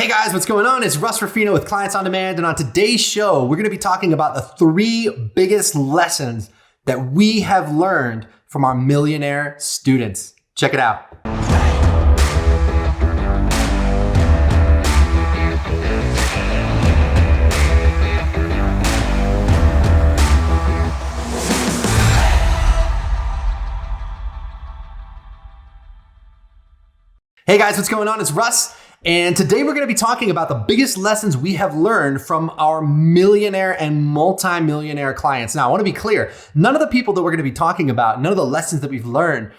Hey guys, what's going on? It's Russ Ruffino with Clients on Demand. And on today's show, we're going to be talking about the 3 biggest lessons that we have learned from our millionaire students. Check it out. Hey guys, what's going on? It's Russ. And today we're going to be talking about the biggest lessons we have learned from our millionaire and multi-millionaire clients. Now, I want to be clear. None of the people that we're going to be talking about, none of the lessons that we've learned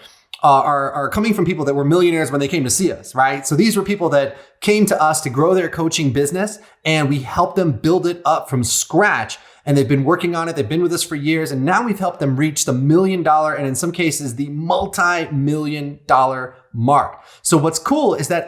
are coming from people that were millionaires when they came to see us, right? So these were people that came to us to grow their coaching business, and we helped them build it up from scratch. And they've been working on it. They've been with us for years. And now we've helped them reach the $1 million and in some cases, the multi-million-dollar mark. So what's cool is that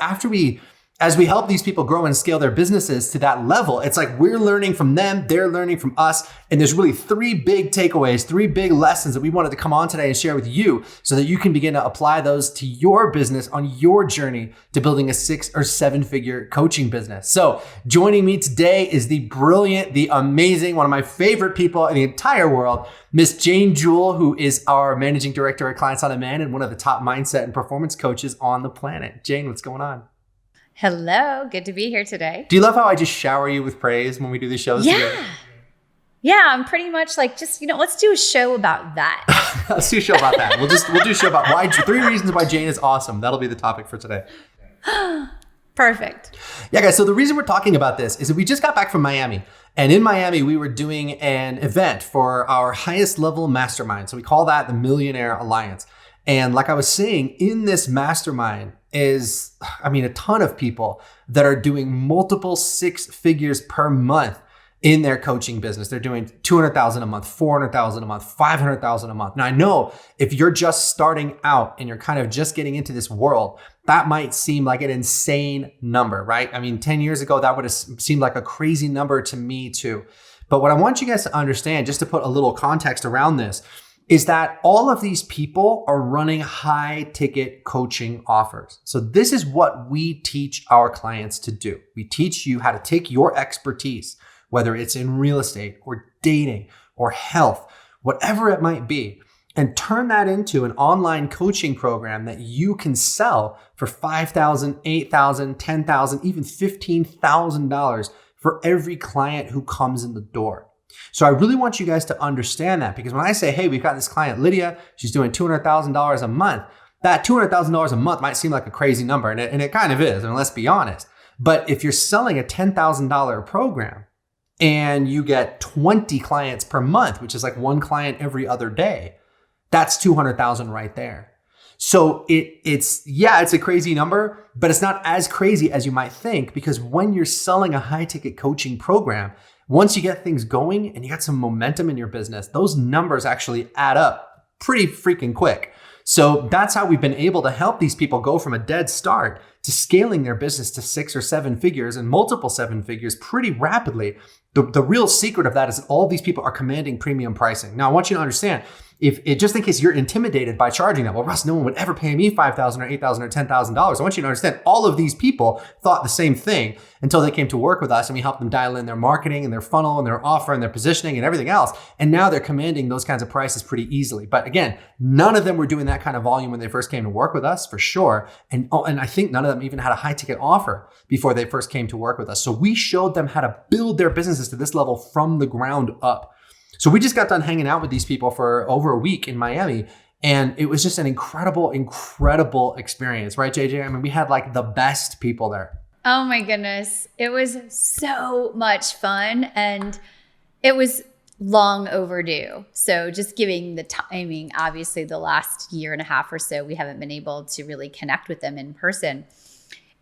as we help these people grow and scale their businesses to that level, it's like we're learning from them, they're learning from us. And there's really 3 big takeaways, 3 big lessons that we wanted to come on today and share with you so that you can begin to apply those to your business on your journey to building a 6 or 7-figure coaching business. So joining me today is the brilliant, the amazing, one of my favorite people in the entire world, Miss Jane Jewell, who is our managing director at Clients on Demand and one of the top mindset and performance coaches on the planet. Jane, what's going on? Hello, good to be here today. Do you love how I just shower you with praise when we do these shows together? Yeah, I'm pretty much like, let's do a show about that. Let's do a show about that. We'll do a show about 3 reasons why Jane is awesome. That'll be the topic for today. Perfect. Yeah, guys. So the reason we're talking about this is that we just got back from Miami. And in Miami, we were doing an event for our highest level mastermind. So we call that the Millionaire Alliance. And like I was saying, in this mastermind is, a ton of people that are doing multiple 6 figures per month in their coaching business. They're doing $200,000 a month, $400,000 a month, $500,000 a month. Now I know if you're just starting out and you're kind of just getting into this world, that might seem like an insane number, right? 10 years ago, that would have seemed like a crazy number to me too. But what I want you guys to understand, just to put a little context around this, is that all of these people are running high ticket coaching offers. So this is what we teach our clients to do. We teach you how to take your expertise, whether it's in real estate or dating or health, whatever it might be, and turn that into an online coaching program that you can sell for $5,000, $8,000, $10,000, even $15,000 for every client who comes in the door. So I really want you guys to understand that, because when I say, hey, we've got this client, Lydia, she's doing $200,000 a month, that $200,000 a month might seem like a crazy number, and it kind of is, and let's be honest. But if you're selling a $10,000 program and you get 20 clients per month, which is like 1 client every other day, that's $200,000 right there. So it's a crazy number, but it's not as crazy as you might think, because when you're selling a high ticket coaching program, once you get things going and you got some momentum in your business, those numbers actually add up pretty freaking quick. So that's how we've been able to help these people go from a dead start to scaling their business to 6 or 7 figures and multiple 7 figures pretty rapidly. The real secret of that is that all of these people are commanding premium pricing. Now, I want you to understand, just in case you're intimidated by charging that, well, Russ, no one would ever pay me $5,000 or $8,000 or $10,000. I want you to understand all of these people thought the same thing until they came to work with us and we helped them dial in their marketing and their funnel and their offer and their positioning and everything else. And now they're commanding those kinds of prices pretty easily. But again, none of them were doing that kind of volume when they first came to work with us, for sure. And I think none of them even had a high ticket offer before they first came to work with us. So we showed them how to build their businesses to this level from the ground up. So we just got done hanging out with these people for over a week in Miami, and it was just an incredible, incredible experience, right, JJ? We had like the best people there. Oh my goodness. It was so much fun, and it was long overdue. So just giving the timing, obviously the last 1.5 years or so, we haven't been able to really connect with them in person.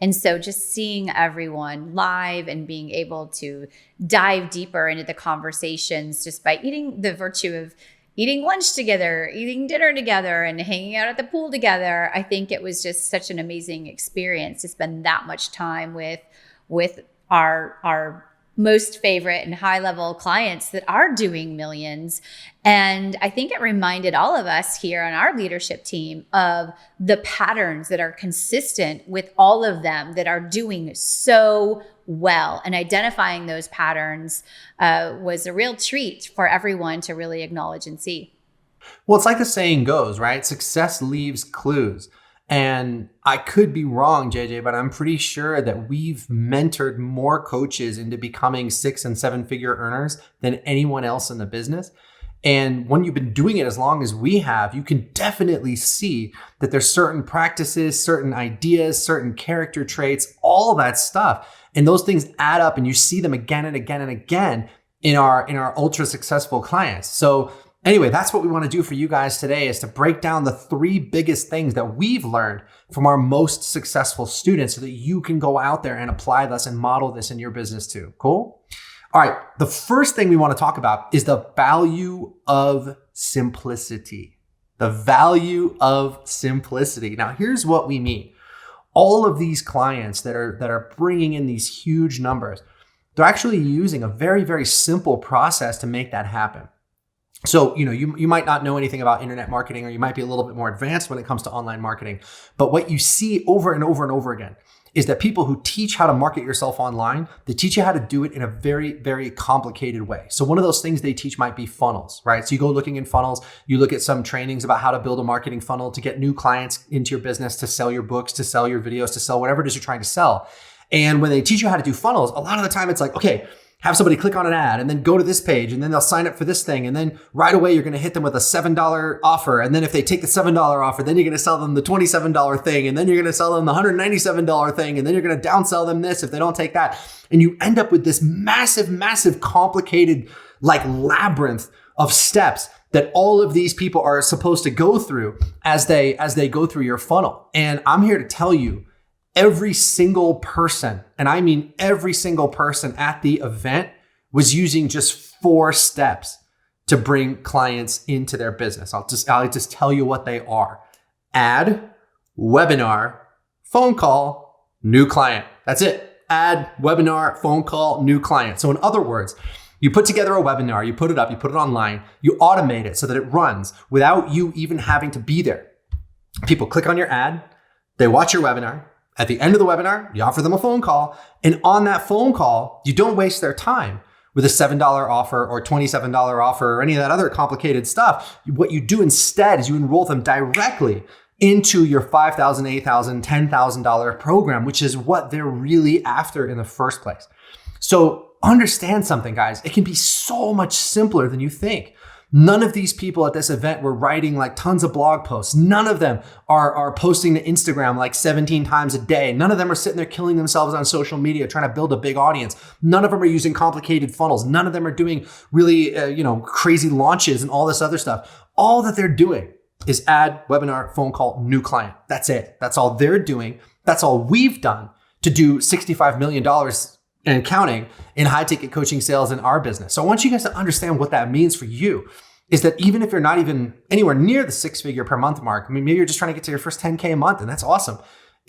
And so just seeing everyone live and being able to dive deeper into the conversations just by the virtue of eating lunch together, eating dinner together, and hanging out at the pool together, I think it was just such an amazing experience to spend that much time with our most favorite and high level clients that are doing millions. And I think it reminded all of us here on our leadership team of the patterns that are consistent with all of them that are doing so well. And identifying those patterns was a real treat for everyone to really acknowledge and see. Well, it's like the saying goes, right? Success leaves clues. And I could be wrong, JJ, but I'm pretty sure that we've mentored more coaches into becoming 6 and 7 figure earners than anyone else in the business. And when you've been doing it as long as we have, you can definitely see that there's certain practices, certain ideas, certain character traits, all that stuff. And those things add up and you see them again and again and again in our ultra successful clients. So anyway, that's what we want to do for you guys today, is to break down the 3 biggest things that we've learned from our most successful students so that you can go out there and apply this and model this in your business too. Cool? All right. The first thing we want to talk about is the value of simplicity. The value of simplicity. Now, here's what we mean. All of these clients that are bringing in these huge numbers, they're actually using a very, very simple process to make that happen. So, you might not know anything about internet marketing, or you might be a little bit more advanced when it comes to online marketing. But what you see over and over and over again is that people who teach how to market yourself online, they teach you how to do it in a very, very complicated way. So one of those things they teach might be funnels, right? So you go looking in funnels, you look at some trainings about how to build a marketing funnel to get new clients into your business, to sell your books, to sell your videos, to sell whatever it is you're trying to sell. And when they teach you how to do funnels, a lot of the time it's like, okay, have somebody click on an ad and then go to this page and then they'll sign up for this thing. And then right away, you're going to hit them with a $7 offer. And then if they take the $7 offer, then you're going to sell them the $27 thing. And then you're going to sell them the $197 thing. And then you're going to downsell them this if they don't take that. And you end up with this massive, massive, complicated, like labyrinth of steps that all of these people are supposed to go through as they go through your funnel. And I'm here to tell you, every single person, and I mean every single person at the event, was using just 4 steps to bring clients into their business. I'll just tell you what they are. Ad, webinar, phone call, new client. That's it. Ad, webinar, phone call, new client. So in other words, you put together a webinar, you put it up, you put it online, you automate it so that it runs without you even having to be there. People click on your ad, they watch your webinar. At the end of the webinar, you offer them a phone call. And on that phone call, you don't waste their time with a $7 offer or $27 offer or any of that other complicated stuff. What you do instead is you enroll them directly into your $5,000, $8,000, $10,000 program, which is what they're really after in the first place. So understand something, guys. It can be so much simpler than you think. None of these people at this event were writing like tons of blog posts. None of them are posting to Instagram like 17 times a day. None of them are sitting there killing themselves on social media trying to build a big audience. None of them are using complicated funnels. None of them are doing really, crazy launches and all this other stuff. All that they're doing is ad, webinar, phone call, new client. That's it. That's all they're doing. That's all we've done to do $65 million and counting in high ticket coaching sales in our business. So I want you guys to understand what that means for you, is that even if you're not even anywhere near the 6-figure per month mark, I mean, maybe you're just trying to get to your first 10K a month, and that's awesome.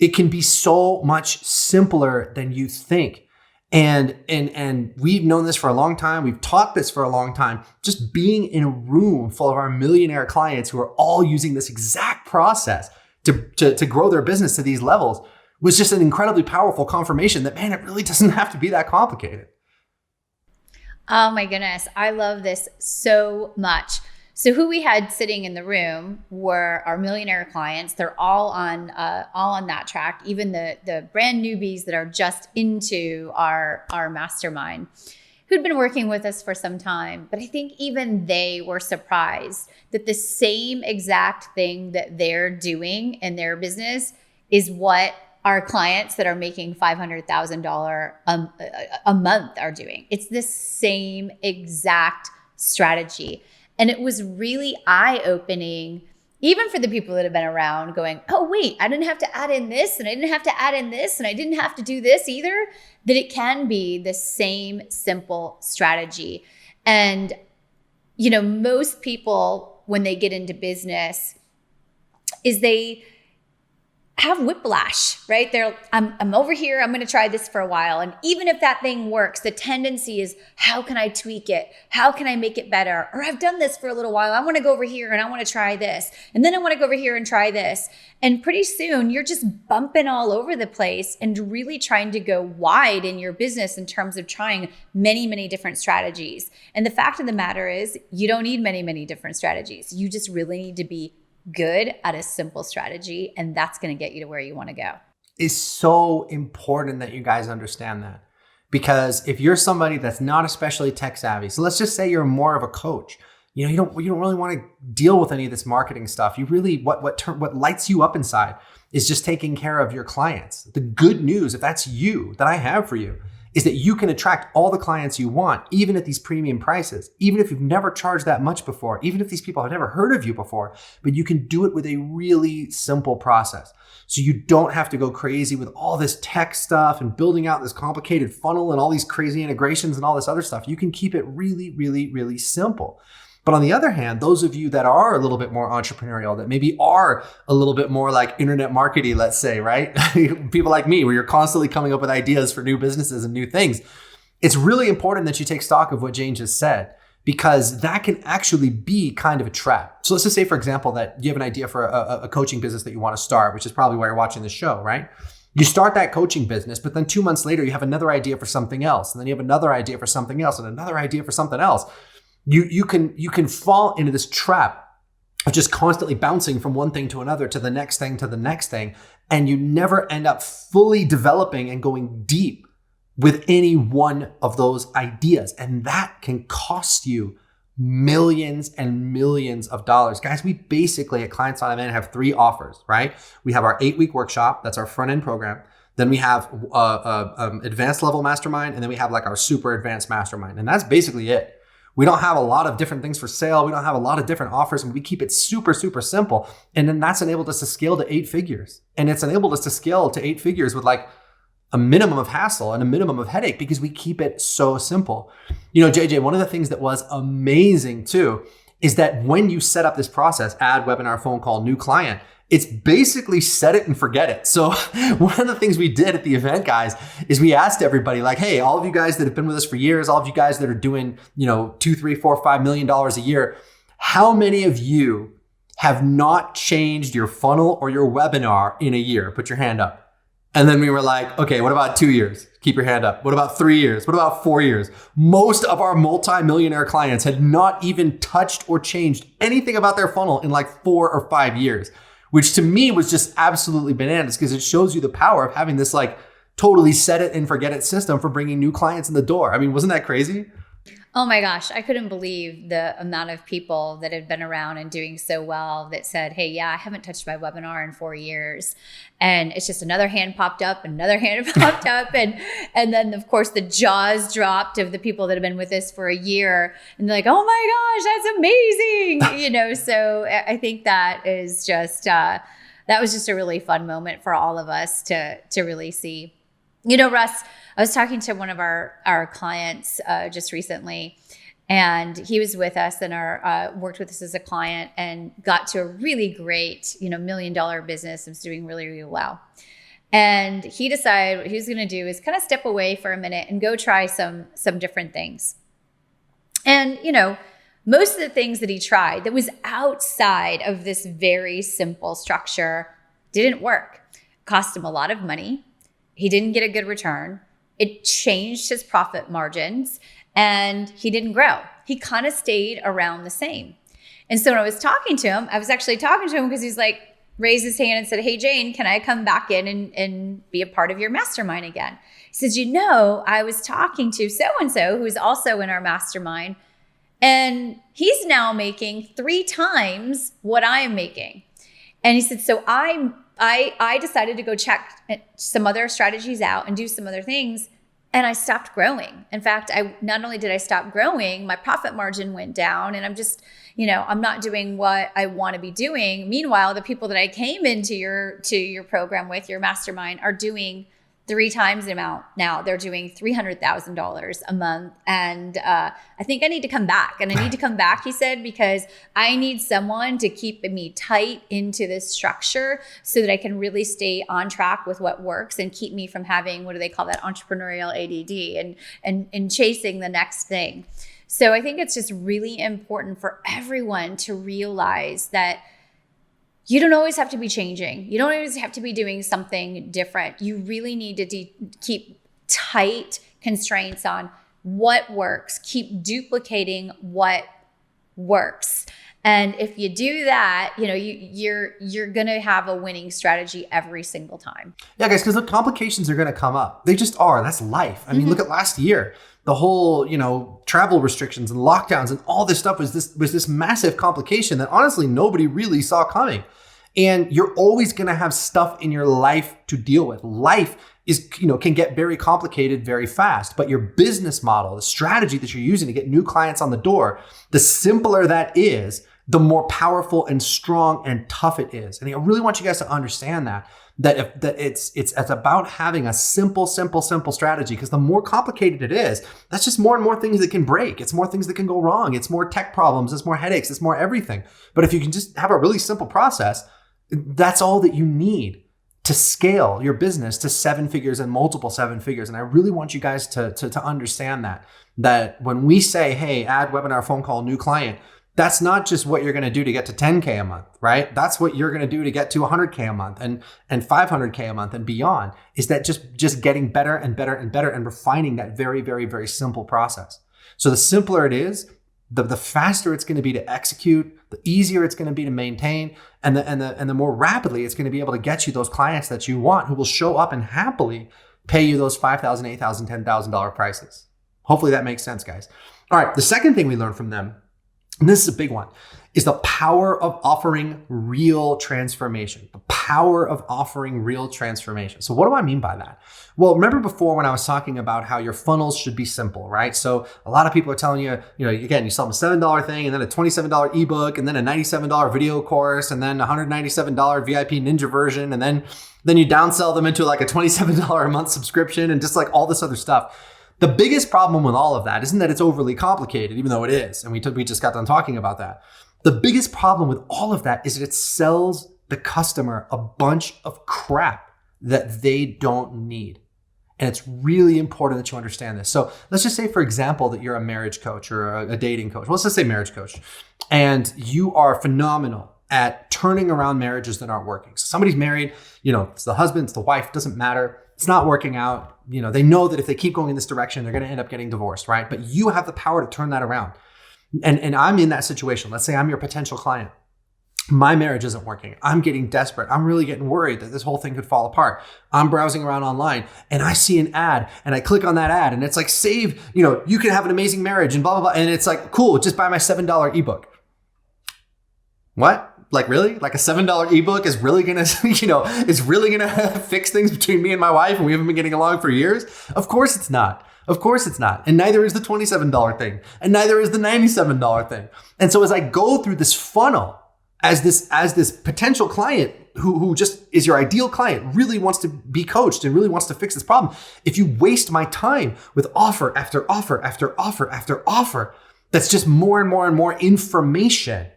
It can be so much simpler than you think. And we've known this for a long time. We've taught this for a long time. Just being in a room full of our millionaire clients who are all using this exact process to grow their business to these levels was just an incredibly powerful confirmation that, man, it really doesn't have to be that complicated. Oh my goodness. I love this so much. So who we had sitting in the room were our millionaire clients. They're all on that track, even the brand newbies that are just into our mastermind, who'd been working with us for some time. But I think even they were surprised that the same exact thing that they're doing in their business is what our clients that are making $500,000 a month are doing. It's the same exact strategy. And it was really eye-opening, even for the people that have been around, going, oh, wait, I didn't have to add in this, and I didn't have to add in this, and I didn't have to do this either, that it can be the same simple strategy. And, most people, when they get into business, is they have whiplash, right? I'm over here. I'm going to try this for a while. And even if that thing works, the tendency is, how can I tweak it? How can I make it better? Or I've done this for a little while. I want to go over here and I want to try this. And then I want to go over here and try this. And pretty soon you're just bumping all over the place and really trying to go wide in your business in terms of trying many, many different strategies. And the fact of the matter is, you don't need many, many different strategies. You just really need to be good at a simple strategy, and that's going to get you to where you want to go. It's so important that you guys understand that, because if you're somebody that's not especially tech savvy, so let's just say you're more of a coach, you don't really want to deal with any of this marketing stuff. You really, what lights you up inside is just taking care of your clients. The good news, if that's you, that I have for you, is that you can attract all the clients you want, even at these premium prices, even if you've never charged that much before, even if these people have never heard of you before, but you can do it with a really simple process. So you don't have to go crazy with all this tech stuff and building out this complicated funnel and all these crazy integrations and all this other stuff. You can keep it really, really, really simple. But on the other hand, those of you that are a little bit more entrepreneurial, that maybe are a little bit more like internet marketing, let's say, right? People like me, where you're constantly coming up with ideas for new businesses and new things. It's really important that you take stock of what Jane just said, because that can actually be kind of a trap. So let's just say, for example, that you have an idea for a coaching business that you want to start, which is probably why you're watching this show, right? You start that coaching business, but then 2 months later, you have another idea for something else. And then you have another idea for something else and another idea for something else. You can fall into this trap of just constantly bouncing from one thing to another, to the next thing, to the next thing. And you never end up fully developing and going deep with any one of those ideas. And that can cost you millions and millions of dollars. Guys, we basically at Clients on Demand have 3 offers, right? We have our 8-week workshop. That's our front end program. Then we have advanced level mastermind. And then we have like our super advanced mastermind. And that's basically it. We don't have a lot of different things for sale. We don't have a lot of different offers, and we keep it super, super simple. And then that's enabled us to scale to 8 figures. And it's enabled us to scale to 8 figures with like a minimum of hassle and a minimum of headache, because we keep it so simple. JJ, one of the things that was amazing too is that when you set up this process, ad, webinar, phone call, new client, it's basically set it and forget it. So one of the things we did at the event, guys, is we asked everybody like, hey, all of you guys that have been with us for years, all of you guys that are doing, $2, $3, $4, $5 million a year, how many of you have not changed your funnel or your webinar in a year? Put your hand up. And then we were like, okay, what about 2 years? Keep your hand up. What about 3 years? What about 4 years? Most of our multi-millionaire clients had not even touched or changed anything about their funnel in like 4 or 5 years. Which to me was just absolutely bananas, because it shows you the power of having this like totally set it and forget it system for bringing new clients in the door. I mean, wasn't that crazy? Oh my gosh, I couldn't believe the amount of people that had been around and doing so well that said, hey, yeah, I haven't touched my webinar in 4 years. And it's just another hand popped up, another hand popped up. And then of course the jaws dropped of the people that have been with us for a year. And they're like, oh my gosh, that's amazing. So I think that is just, that was just a really fun moment for all of us to really see. Russ, I was talking to one of our clients just recently, and he was with us and worked with us as a client and got to a really great, $1 million business and was doing really, really well. And he decided what he was going to do is kind of step away for a minute and go try some different things. And, most of the things that he tried that was outside of this very simple structure didn't work. Cost him a lot of money. He didn't get a good return. It changed his profit margins, and he didn't grow. He kind of stayed around the same. And so when I was talking to him, I was actually talking to him because he's like, raised his hand and said, hey, Jane, can I come back in and be a part of your mastermind again? He says, I was talking to so-and-so who's also in our mastermind, and he's now making 3 times what I am making. And he said, so I decided to go check some other strategies out and do some other things, and I stopped growing. In fact, not only did I stop growing, my profit margin went down, and I'm just, I'm not doing what I want to be doing. Meanwhile, the people that I came into your program with, your mastermind, are doing 3 times the amount. Now they're doing $300,000 a month. And I think I need to come back. And I need to come back, he said, because I need someone to keep me tight into this structure so that I can really stay on track with what works and keep me from having, what do they call that, entrepreneurial ADD and chasing the next thing. So I think it's just really important for everyone to realize that you don't always have to be changing. You don't always have to be doing something different. You really need to keep tight constraints on what works. Keep duplicating what works. And if you do that, you're going to have a winning strategy every single time. Yeah, guys, because the complications are going to come up. They just are. That's life. I mean, look at last year. The whole, travel restrictions and lockdowns and all this stuff was this massive complication that honestly nobody really saw coming. And you're always going to have stuff in your life to deal with. Life is, can get very complicated very fast, but your business model, the strategy that you're using to get new clients on the door, the simpler that is, the more powerful and strong and tough it is. And I really want you guys to understand that it's about having a simple strategy, because the more complicated it is, that's just more and more things that can break. It's more things that can go wrong. It's more tech problems. It's more headaches. It's more everything. But if you can just have a really simple process, that's all that you need to scale your business to 7 figures and multiple 7 figures. And I really want you guys to understand that when we say, hey, add webinar, phone call, new client, that's not just what you're going to do to get to 10K a month, right? That's what you're going to do to get to 100K a month and 500K a month and beyond, is that just getting better and better and better and refining that very, very, very simple process. So the simpler it is, the faster it's going to be to execute, the easier it's going to be to maintain, and the more rapidly it's going to be able to get you those clients that you want, who will show up and happily pay you those $5,000, $8,000, $10,000 prices. Hopefully that makes sense, guys. All right, the second thing we learned from them, and this is a big one, is the power of offering real transformation. The power of offering real transformation. So what do I mean by that? Well, remember before when I was talking about how your funnels should be simple, right? So a lot of people are telling you, again, you sell them a $7 thing and then a $27 ebook and then a $97 video course and then a $197 VIP ninja version. And then you downsell them into like a $27 a month subscription and just like all this other stuff. The biggest problem with all of that isn't that it's overly complicated, even though it is. And we just got done talking about that. The biggest problem with all of that is that it sells the customer a bunch of crap that they don't need. And it's really important that you understand this. So let's just say, for example, that you're a marriage coach or a dating coach. Well, let's just say marriage coach. And you are phenomenal at turning around marriages that aren't working. So somebody's married, it's the husband, it's the wife, doesn't matter. It's not working out. They know that if they keep going in this direction, they're going to end up getting divorced, right? But you have the power to turn that around. And I'm in that situation. Let's say I'm your potential client. My marriage isn't working. I'm getting desperate. I'm really getting worried that this whole thing could fall apart. I'm browsing around online and I see an ad and I click on that ad and it's like, save, you can have an amazing marriage and blah, blah, blah. And it's like, cool, just buy my $7 ebook. What? Like, really? Like a $7 ebook is really going to, is really going to fix things between me and my wife and we haven't been getting along for years? Of course it's not. Of course it's not. And neither is the $27 thing. And neither is the $97 thing. And so as I go through this funnel, as this potential client who just is your ideal client, really wants to be coached and really wants to fix this problem, if you waste my time with offer after offer after offer after offer, that's just more and more and more information,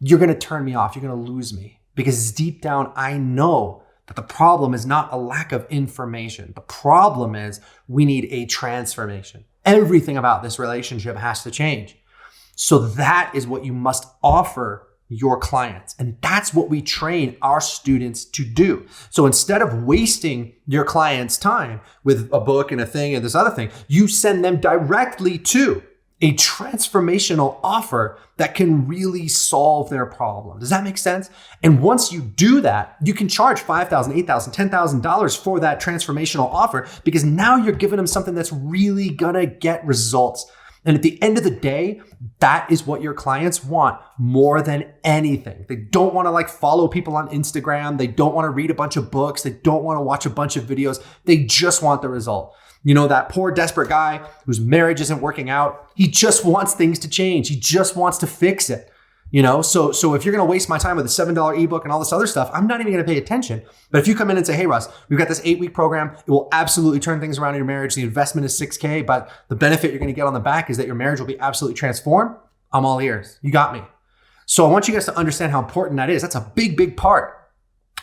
you're going to turn me off. You're going to lose me, because deep down, I know that the problem is not a lack of information. The problem is we need a transformation. Everything about this relationship has to change. So that is what you must offer your clients. And that's what we train our students to do. So instead of wasting your clients' time with a book and a thing and this other thing, you send them directly to a transformational offer that can really solve their problem. Does that make sense? And once you do that, you can charge $5,000, $8,000, $10,000 for that transformational offer, because now you're giving them something that's really gonna get results. And at the end of the day, that is what your clients want more than anything. They don't want to follow people on Instagram. They don't want to read a bunch of books. They don't want to watch a bunch of videos. They just want the result. That poor desperate guy whose marriage isn't working out, he just wants things to change. He just wants to fix it. So if you're going to waste my time with a $7 ebook and all this other stuff, I'm not even going to pay attention. But if you come in and say, hey, Russ, we've got this 8-week program, it will absolutely turn things around in your marriage. The investment is $6,000, but the benefit you're going to get on the back is that your marriage will be absolutely transformed. I'm all ears. You got me. So I want you guys to understand how important that is. That's a big, big part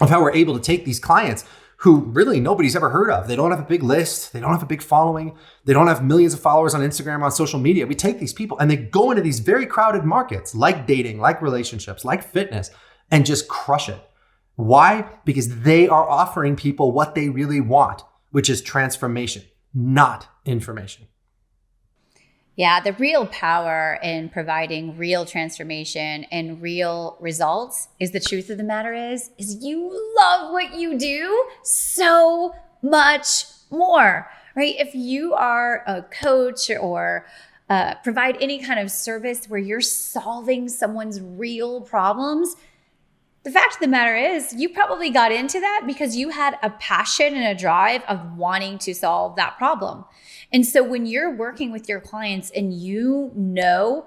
of how we're able to take these clients who really nobody's ever heard of. They don't have a big list. They don't have a big following. They don't have millions of followers on Instagram, on social media. We take these people and they go into these very crowded markets like dating, like relationships, like fitness, and just crush it. Why? Because they are offering people what they really want, which is transformation, not information. Yeah, the real power in providing real transformation and real results is the truth of the matter is you love what you do so much more, right? If you are a coach or provide any kind of service where you're solving someone's real problems, the fact of the matter is you probably got into that because you had a passion and a drive of wanting to solve that problem. And so when you're working with your clients and you're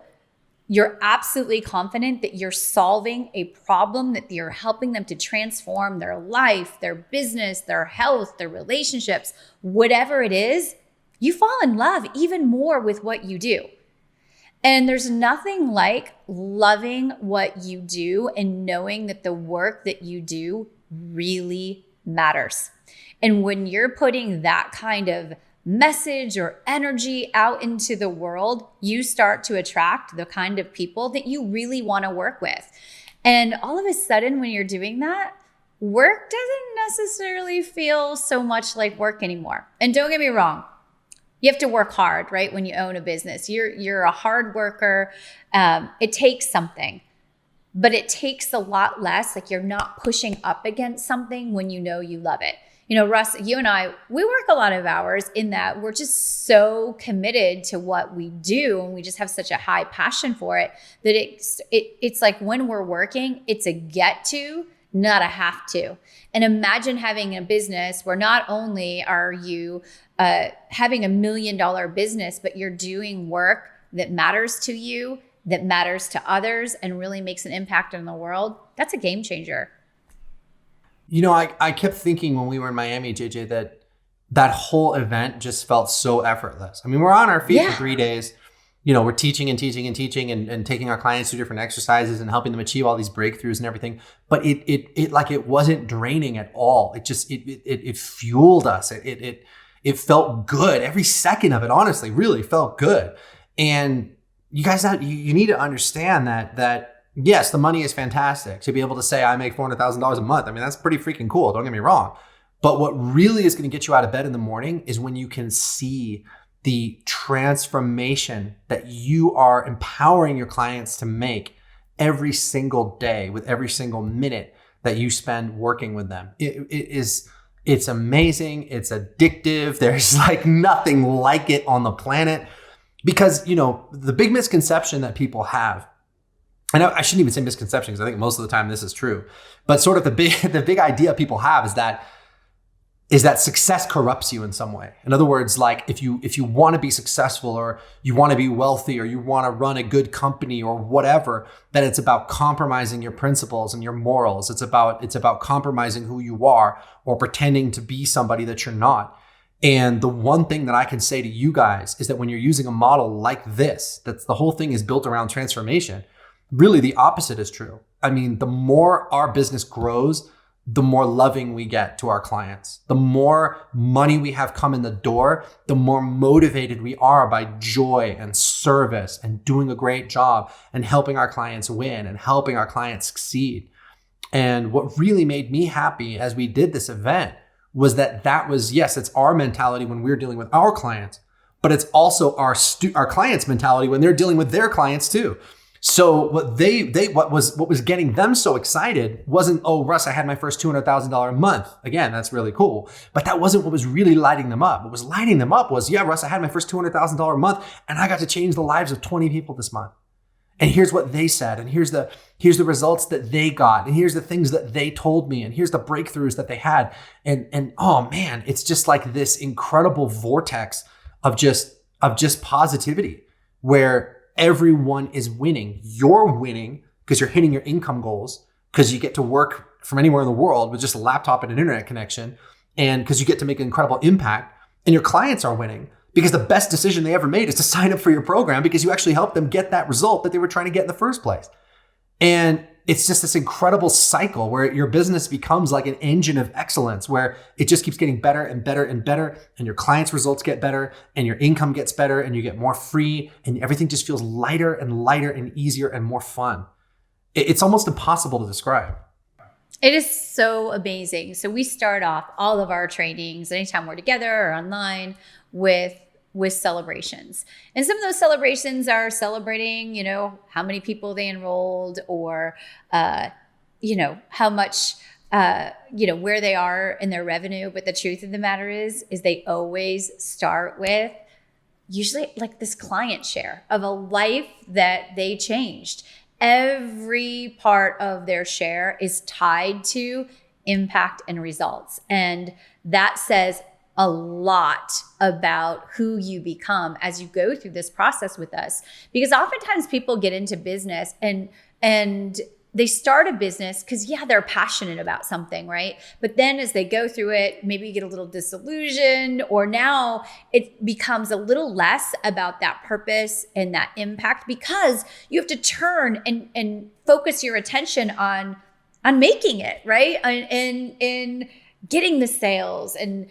absolutely confident that you're solving a problem, that you're helping them to transform their life, their business, their health, their relationships, whatever it is, you fall in love even more with what you do. And there's nothing like loving what you do and knowing that the work that you do really matters. And when you're putting that kind of message or energy out into the world, you start to attract the kind of people that you really want to work with. And all of a sudden, when you're doing that, work doesn't necessarily feel so much like work anymore. And don't get me wrong, you have to work hard, right? When you own a business, you're a hard worker. It takes something, but it takes a lot less. Like you're not pushing up against something when you know you love it. Russ, you and I, we work a lot of hours in that we're just so committed to what we do and we just have such a high passion for it that it's like when we're working, it's a get to, not a have to. And imagine having a business where not only are you having $1 million business, but you're doing work that matters to you, that matters to others, and really makes an impact in the world. That's a game changer. I kept thinking when we were in Miami, JJ, that whole event just felt so effortless. I mean, we're on our feet for 3 days. We're teaching and teaching and teaching and taking our clients through different exercises and helping them achieve all these breakthroughs and everything. But it wasn't draining at all. It fueled us. It felt good. Every second of it, honestly, really felt good. And you guys, you need to understand that yes, the money is fantastic. To be able to say I make $400,000 a month, I mean, that's pretty freaking cool. Don't get me wrong. But what really is going to get you out of bed in the morning is when you can see the transformation that you are empowering your clients to make every single day with every single minute that you spend working with them. It's amazing. It's addictive. There's like nothing like it on the planet because, the big misconception that people have, and I shouldn't even say misconception because I think most of the time this is true, but sort of the big idea people have is that success corrupts you in some way. In other words, like if you want to be successful or you want to be wealthy or you want to run a good company or whatever, then it's about compromising your principles and your morals. It's about compromising who you are or pretending to be somebody that you're not. And the one thing that I can say to you guys is that when you're using a model like this, that's the whole thing is built around transformation. Really, the opposite is true. I mean, the more our business grows, the more loving we get to our clients. The more money we have come in the door, the more motivated we are by joy and service and doing a great job and helping our clients win and helping our clients succeed. And what really made me happy as we did this event was that was, yes, it's our mentality when we're dealing with our clients, but it's also our clients' mentality when they're dealing with their clients too. So what was getting them so excited wasn't, oh, Russ, I had my first $200,000 a month. Again, that's really cool. But that wasn't what was really lighting them up. What was lighting them up was, yeah, Russ, I had my first $200,000 a month and I got to change the lives of 20 people this month. And here's what they said. And here's the results that they got. And here's the things that they told me. And here's the breakthroughs that they had. And oh man, it's just like this incredible vortex of just positivity where everyone is winning. You're winning because you're hitting your income goals, because you get to work from anywhere in the world with just a laptop and an internet connection, and because you get to make an incredible impact, and your clients are winning because the best decision they ever made is to sign up for your program because you actually helped them get that result that they were trying to get in the first place. And it's just this incredible cycle where your business becomes like an engine of excellence, where it just keeps getting better and better and better, and your clients' results get better, and your income gets better, and you get more free, and everything just feels lighter and lighter and easier and more fun. It's almost impossible to describe. It is so amazing. So we start off all of our trainings, anytime we're together or online, with celebrations. And some of those celebrations are celebrating, how many people they enrolled, or, how much, where they are in their revenue. But the truth of the matter is they always start with usually like this client share of a life that they changed. Every part of their share is tied to impact and results. And that says a lot about who you become as you go through this process with us. Because oftentimes people get into business and they start a business because, they're passionate about something, right? But then as they go through it, maybe you get a little disillusioned, or now it becomes a little less about that purpose and that impact, because you have to turn and focus your attention on making it, right? And getting the sales and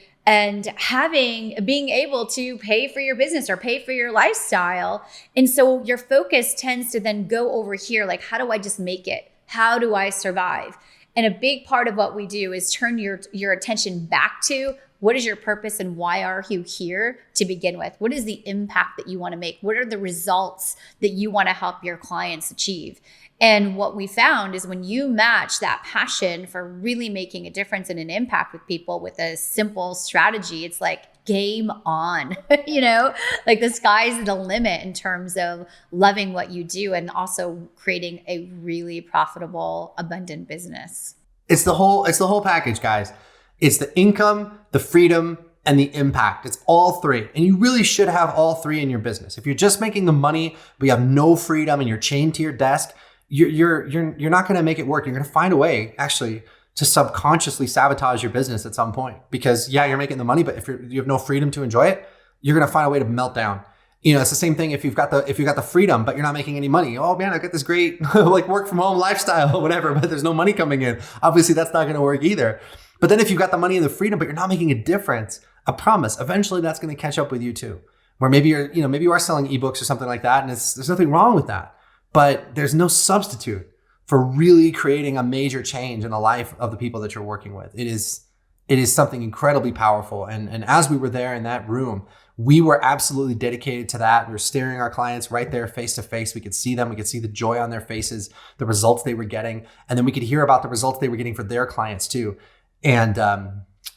being able to pay for your business or pay for your lifestyle. And so your focus tends to then go over here, like, how do I just make it? How do I survive? And a big part of what we do is turn your attention back to what is your purpose and why are you here to begin with? What is the impact that you want to make? What are the results that you want to help your clients achieve? And what we found is when you match that passion for really making a difference and an impact with people with a simple strategy, it's like game on, like the sky's the limit in terms of loving what you do and also creating a really profitable, abundant business. It's the whole package, guys. It's the income, the freedom, and the impact. It's all three. And you really should have all three in your business. If you're just making the money, but you have no freedom and you're chained to your desk, you're not going to make it work. You're going to find a way actually to subconsciously sabotage your business at some point, because you're making the money, but if you have no freedom to enjoy it, you're going to find a way to melt down. It's the same thing if you've got the freedom, but you're not making any money. Oh man, I got this great like work from home lifestyle or whatever, but there's no money coming in. Obviously that's not going to work either. But then if you've got the money and the freedom, but you're not making a difference, I promise eventually that's going to catch up with you too. Where maybe you are selling ebooks or something like that, and there's nothing wrong with that. But there's no substitute for really creating a major change in the life of the people that you're working with. It is something incredibly powerful. And as we were there in that room, we were absolutely dedicated to that. We were staring our clients right there face to face. We could see them. We could see the joy on their faces, the results they were getting. And then we could hear about the results they were getting for their clients too. And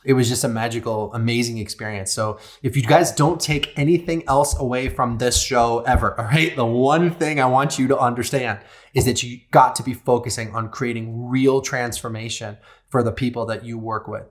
it was just a magical, amazing experience. So if you guys don't take anything else away from this show ever, all right, the one thing I want you to understand is that you got to be focusing on creating real transformation for the people that you work with.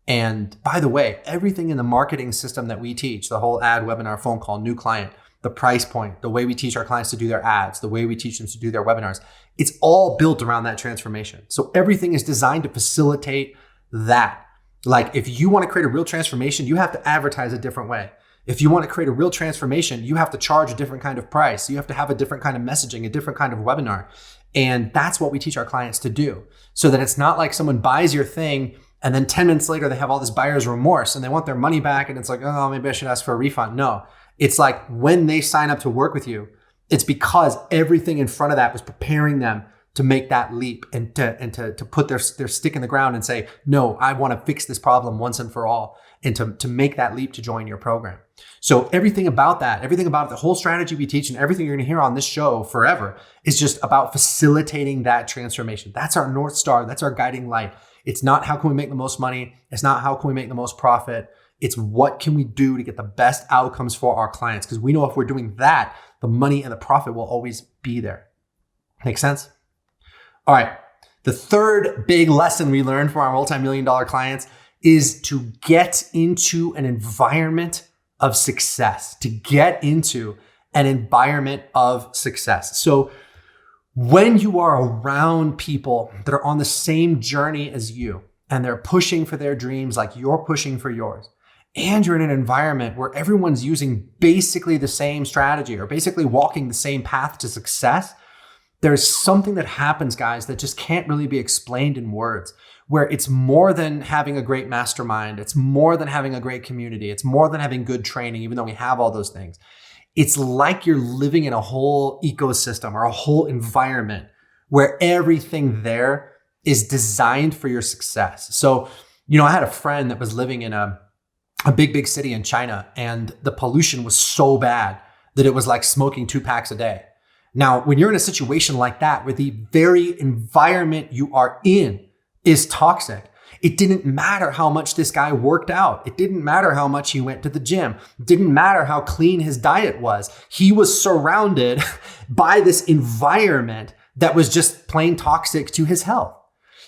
And by the way, everything in the marketing system that we teach, the whole ad, webinar, phone call, new client, the price point, the way we teach our clients to do their ads, the way we teach them to do their webinars, it's all built around that transformation. So everything is designed to facilitate that. Like if you want to create a real transformation, you have to advertise a different way. If you want to create a real transformation, you have to charge a different kind of price. You have to have a different kind of messaging, a different kind of webinar. And that's what we teach our clients to do, so that it's not like someone buys your thing and then 10 minutes later they have all this buyer's remorse and they want their money back and it's like, oh, maybe I should ask for a refund. No, it's like when they sign up to work with you, it's because everything in front of that was preparing them to make that leap and to put their stick in the ground and say, no, I want to fix this problem once and for all, and to make that leap to join your program. So everything about the whole strategy we teach and everything you're going to hear on this show forever is just about facilitating that transformation. That's our North Star. That's our guiding light. It's not how can we make the most money. It's not how can we make the most profit. It's what can we do to get the best outcomes for our clients? Because we know if we're doing that, the money and the profit will always be there. Make sense? All right. The third big lesson we learned from our multi-million-dollar clients is to get into an environment of success, So When you are around people that are on the same journey as you and they're pushing for their dreams like you're pushing for yours, and you're in an environment where everyone's using basically the same strategy or basically walking the same path to success, there's something that happens, guys, that just can't really be explained in words, where it's more than having a great mastermind. It's more than having a great community. It's more than having good training, even though we have all those things. It's like you're living in a whole ecosystem or a whole environment where everything there is designed for your success. So, I had a friend that was living in a big city in China, and the pollution was so bad that it was like smoking 2 packs a day. Now, when you're in a situation like that, where the very environment you are in is toxic, it didn't matter how much this guy worked out. It didn't matter how much he went to the gym. It didn't matter how clean his diet was. He was surrounded by this environment that was just plain toxic to his health.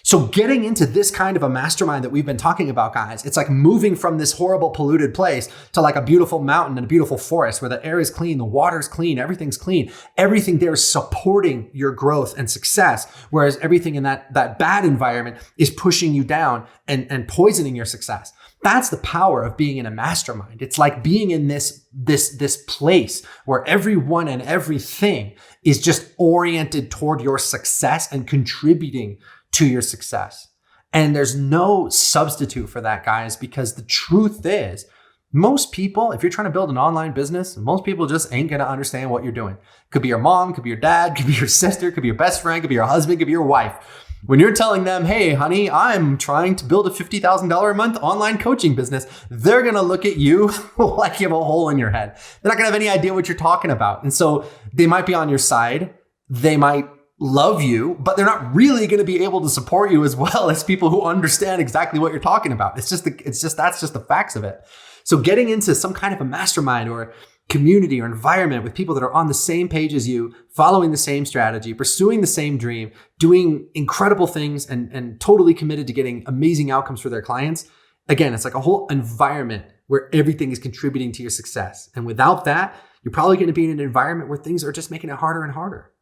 So getting into this kind of a mastermind that we've been talking about, guys, it's like moving from this horrible polluted place to like a beautiful mountain and a beautiful forest where the air is clean, the water's clean, everything's clean. Everything there is supporting your growth and success, whereas everything in that bad environment is pushing you down and poisoning your success. That's the power of being in a mastermind. It's like being in this place where everyone and everything is just oriented toward your success and contributing to your success. And there's no substitute for that, guys, because the truth is, most people, if you're trying to build an online business, most people just ain't going to understand what you're doing. Could be your mom, could be your dad, could be your sister, could be your best friend, could be your husband, could be your wife. When you're telling them, hey, honey, I'm trying to build a $50,000 a month online coaching business, they're going to look at you like you have a hole in your head. They're not going to have any idea what you're talking about. And so they might be on your side. They might love you, but they're not really going to be able to support you as well as people who understand exactly what you're talking about. That's just the facts of it. So getting into some kind of a mastermind or community or environment with people that are on the same page as you, following the same strategy, pursuing the same dream, doing incredible things and totally committed to getting amazing outcomes for their clients. Again, it's like a whole environment where everything is contributing to your success. And without that, you're probably going to be in an environment where things are just making it harder and harder.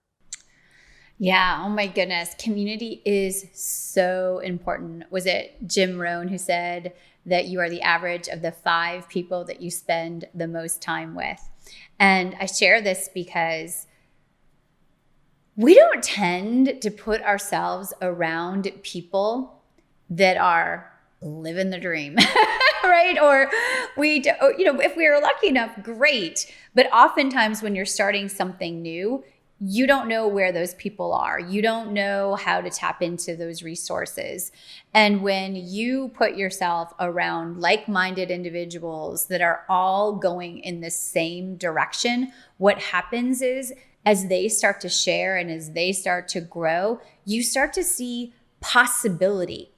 Yeah. Oh my goodness. Community is so important. Was it Jim Rohn who said that you are the average of the 5 people that you spend the most time with? And I share this because we don't tend to put ourselves around people that are living the dream, right? Or we do, if we are lucky enough, great. But oftentimes when you're starting something new, you don't know where those people are. You don't know how to tap into those resources. And when you put yourself around like-minded individuals that are all going in the same direction, what happens is as they start to share and as they start to grow, you start to see possibility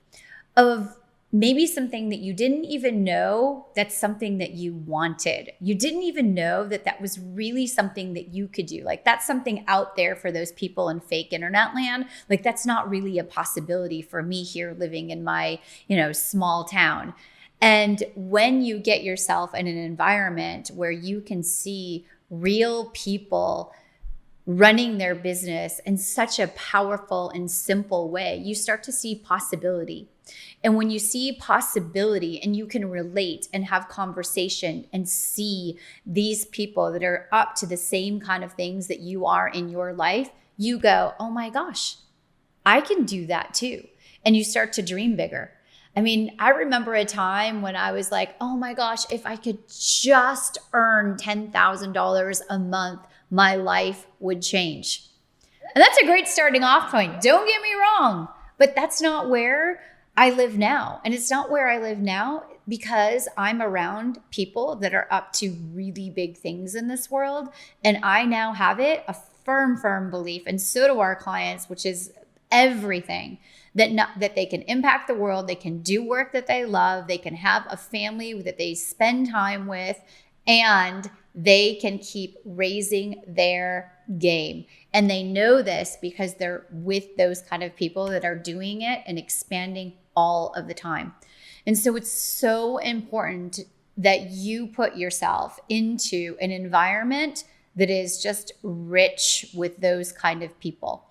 of maybe something that you didn't even know that's something that you wanted. You didn't even know that that was really something that you could do. Like that's something out there for those people in fake internet land. Like that's not really a possibility for me here living in my, small town. And when you get yourself in an environment where you can see real people running their business in such a powerful and simple way, you start to see possibility. And when you see possibility and you can relate and have conversation and see these people that are up to the same kind of things that you are in your life, you go, oh my gosh, I can do that too. And you start to dream bigger. I mean, I remember a time when I was like, oh my gosh, if I could just earn $10,000 a month, my life would change. And that's a great starting off point. Don't get me wrong, but that's not where I live now. And it's not where I live now because I'm around people that are up to really big things in this world. And I now have a firm belief, and so do our clients, which is everything, that they can impact the world, they can do work that they love, they can have a family that they spend time with, and they can keep raising their game. And they know this because they're with those kind of people that are doing it and expanding all of the time. And so it's so important that you put yourself into an environment that is just rich with those kind of people.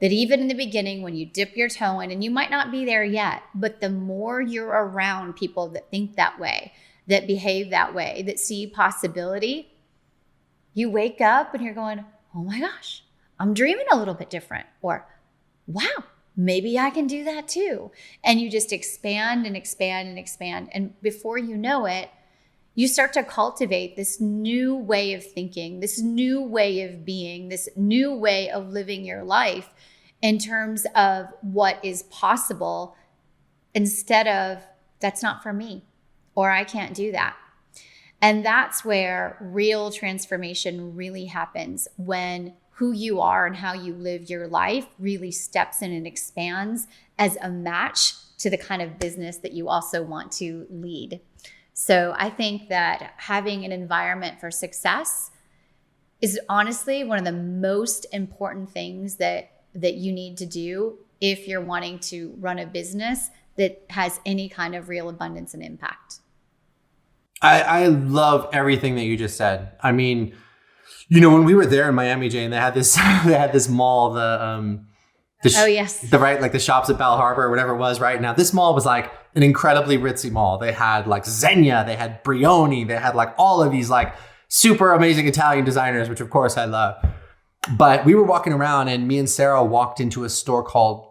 That even in the beginning, when you dip your toe in, and you might not be there yet, but the more you're around people that think that way, that behave that way, that see possibility, you wake up and you're going, oh my gosh, I'm dreaming a little bit different. Or, wow, maybe I can do that too. And you just expand and expand and expand. And before you know it, you start to cultivate this new way of thinking, this new way of being, this new way of living your life in terms of what is possible, instead of that's not for me, or I can't do that. And that's where real transformation really happens, when who you are and how you live your life really steps in and expands as a match to the kind of business that you also want to lead. So I think that having an environment for success is honestly one of the most important things that you need to do if you're wanting to run a business that has any kind of real abundance and impact. I love everything that you just said. I mean, you know, when we were there in Miami, Jane, they had this mall, the right, like the shops at Bal Harbor or whatever it was. Right now, this mall was like an incredibly ritzy mall. They had like Zegna, they had Brioni, they had like all of these like super amazing Italian designers, which of course I love. But we were walking around, and me and Sarah walked into a store called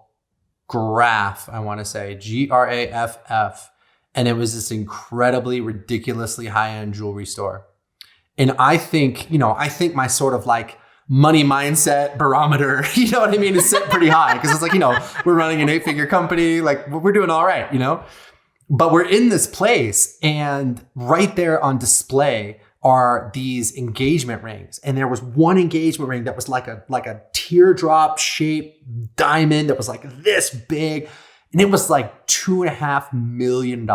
Graff, I want to say Graff. And it was this incredibly, ridiculously high-end jewelry store. And I think my sort of like money mindset barometer, you know what I mean, is set pretty high. Because it's like, we're running an 8-figure company, like we're doing all right, But we're in this place, and right there on display are these engagement rings. And there was one engagement ring that was like a teardrop shaped diamond that was like this big. And it was like $2.5 million. And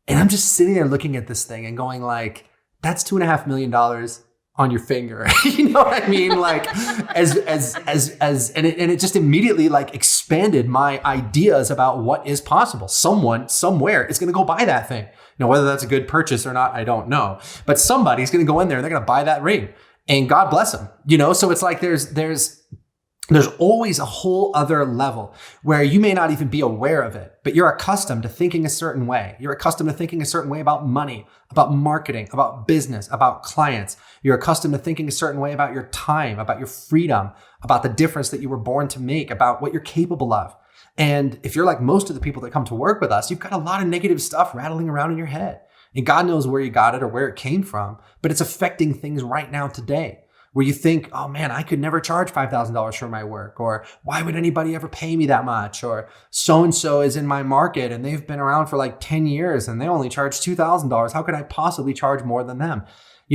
I'm just sitting there looking at this thing and going like, that's $2.5 million on your finger. You know what I mean? Like and it just immediately like expanded my ideas about what is possible. Someone, somewhere is going to go buy that thing. Whether that's a good purchase or not, I don't know. But somebody's going to go in there and they're going to buy that ring, and God bless them. So it's like there's always a whole other level where you may not even be aware of it, but you're accustomed to thinking a certain way. You're accustomed to thinking a certain way about money, about marketing, about business, about clients. You're accustomed to thinking a certain way about your time, about your freedom, about the difference that you were born to make, about what you're capable of. And if you're like most of the people that come to work with us, you've got a lot of negative stuff rattling around in your head. And God knows where you got it or where it came from, but it's affecting things right now today. Where you think, oh man, I could never charge $5,000 for my work, or why would anybody ever pay me that much? Or so-and-so is in my market and they've been around for like 10 years and they only charge $2,000. How could I possibly charge more than them?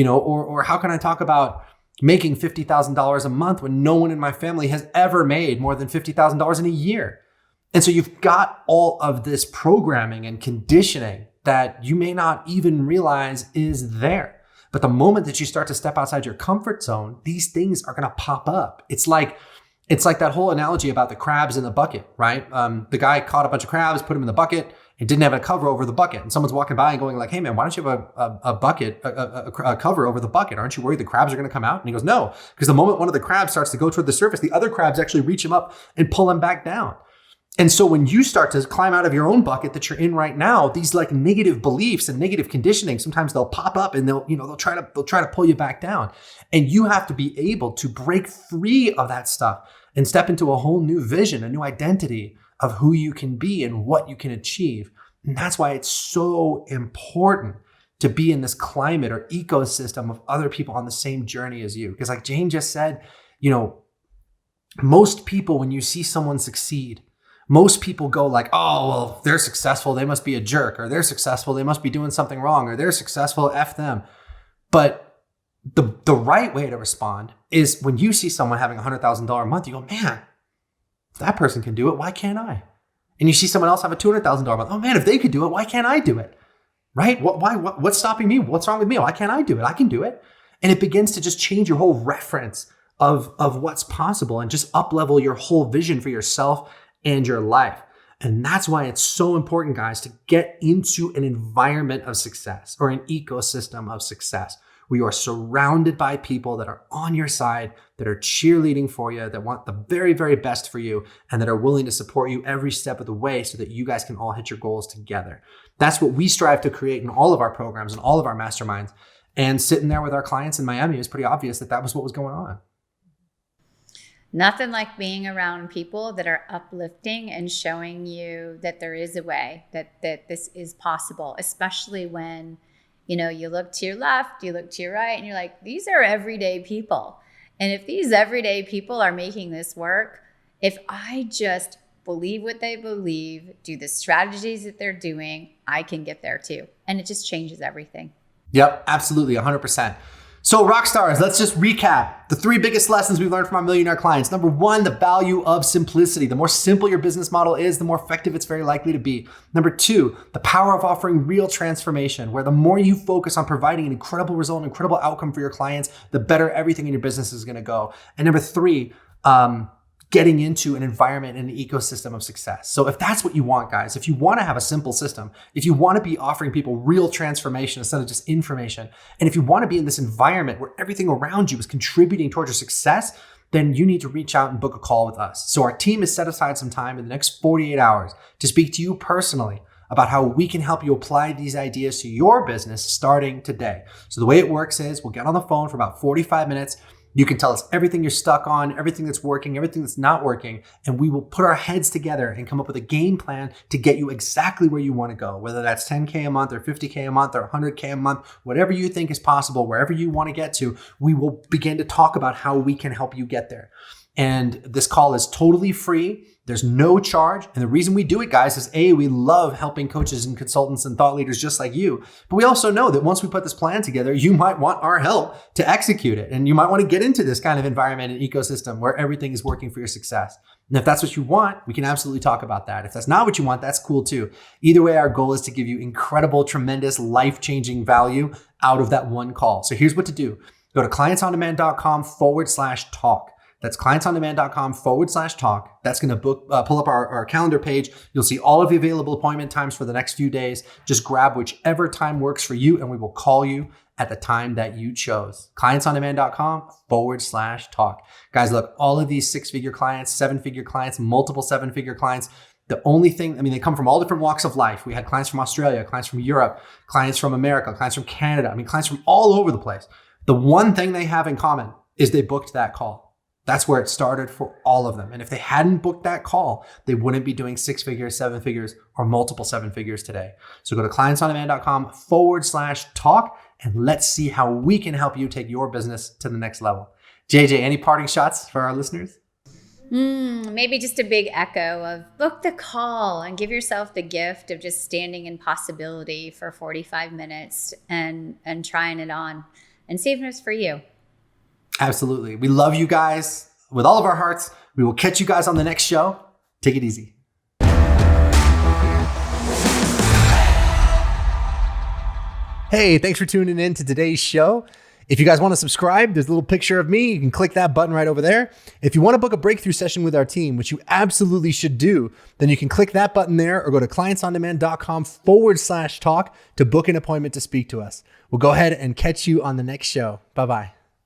Or how can I talk about making $50,000 a month when no one in my family has ever made more than $50,000 in a year? And so you've got all of this programming and conditioning that you may not even realize is there. But the moment that you start to step outside your comfort zone, these things are going to pop up. It's like that whole analogy about the crabs in the bucket, right? The guy caught a bunch of crabs, put them in the bucket, and didn't have a cover over the bucket. And someone's walking by and going like, hey man, why don't you have a bucket, a cover over the bucket? Aren't you worried the crabs are going to come out? And he goes, no, because the moment one of the crabs starts to go toward the surface, the other crabs actually reach him up and pull him back down. And so when you start to climb out of your own bucket that you're in right now, these like negative beliefs and negative conditioning, sometimes they'll pop up and they'll try to pull you back down. And you have to be able to break free of that stuff and step into a whole new vision, a new identity of who you can be and what you can achieve. And that's why it's so important to be in this climate or ecosystem of other people on the same journey as you. Because like Jane just said, most people, when you see someone succeed, most people go like, oh, well, they're successful, they must be a jerk, or they're successful, they must be doing something wrong, or they're successful, F them. But the right way to respond is when you see someone having $100,000 a month, you go, man, if that person can do it, why can't I? And you see someone else have a $200,000 a month, oh man, if they could do it, why can't I do it? Right? What's stopping me? What's wrong with me? Why can't I do it? I can do it. And it begins to just change your whole reference of what's possible and just up-level your whole vision for yourself and your life. And that's why it's so important, guys, to get into an environment of success or an ecosystem of success where you are surrounded by people that are on your side, that are cheerleading for you, that want the very, very best for you, and that are willing to support you every step of the way so that you guys can all hit your goals together. That's what we strive to create in all of our programs and all of our masterminds. And sitting there with our clients in Miami, it was pretty obvious that that was what was going on. Nothing like being around people that are uplifting and showing you that there is a way, that this is possible, especially when, you look to your left, you look to your right, and you're like, these are everyday people. And if these everyday people are making this work, if I just believe what they believe, do the strategies that they're doing, I can get there too. And it just changes everything. Yep, absolutely, 100%. So rock stars, let's just recap the 3 biggest lessons we've learned from our millionaire clients. Number 1, the value of simplicity. The more simple your business model is, the more effective it's very likely to be. Number 2, the power of offering real transformation, where the more you focus on providing an incredible result, an incredible outcome for your clients, the better everything in your business is going to go. And number 3, getting into an environment and an ecosystem of success. So if that's what you want, guys, if you want to have a simple system, if you want to be offering people real transformation instead of just information, and if you want to be in this environment where everything around you is contributing towards your success, then you need to reach out and book a call with us. So our team has set aside some time in the next 48 hours to speak to you personally about how we can help you apply these ideas to your business starting today. So the way it works is we'll get on the phone for about 45 minutes. You can tell us everything you're stuck on, everything that's working, everything that's not working, and we will put our heads together and come up with a game plan to get you exactly where you want to go, whether that's 10K a month or 50K a month or 100K a month, whatever you think is possible, wherever you want to get to, we will begin to talk about how we can help you get there. And this call is totally free. There's no charge. And the reason we do it, guys, is A, we love helping coaches and consultants and thought leaders just like you. But we also know that once we put this plan together, you might want our help to execute it. And you might want to get into this kind of environment and ecosystem where everything is working for your success. And if that's what you want, we can absolutely talk about that. If that's not what you want, that's cool too. Either way, our goal is to give you incredible, tremendous, life-changing value out of that one call. So here's what to do. Go to clientsondemand.com/talk. That's clientsondemand.com/talk. That's going to pull up our calendar page. You'll see all of the available appointment times for the next few days. Just grab whichever time works for you, and we will call you at the time that you chose. clientsondemand.com/talk. Guys, look, all of these 6-figure clients, 7-figure clients, multiple 7-figure clients, the only thing, they come from all different walks of life. We had clients from Australia, clients from Europe, clients from America, clients from Canada. Clients from all over the place. The one thing they have in common is they booked that call. That's where it started for all of them. And if they hadn't booked that call, they wouldn't be doing 6 figures, 7 figures, or multiple 7 figures today. So go to clientsondemand.com/talk and let's see how we can help you take your business to the next level. JJ, any parting shots for our listeners? Maybe just a big echo of book the call and give yourself the gift of just standing in possibility for 45 minutes and trying it on and see if it's for you. Absolutely. We love you guys with all of our hearts. We will catch you guys on the next show. Take it easy. Hey, thanks for tuning in to today's show. If you guys want to subscribe, there's a little picture of me. You can click that button right over there. If you want to book a breakthrough session with our team, which you absolutely should do, then you can click that button there or go to clientsondemand.com/talk to book an appointment to speak to us. We'll go ahead and catch you on the next show. Bye-bye.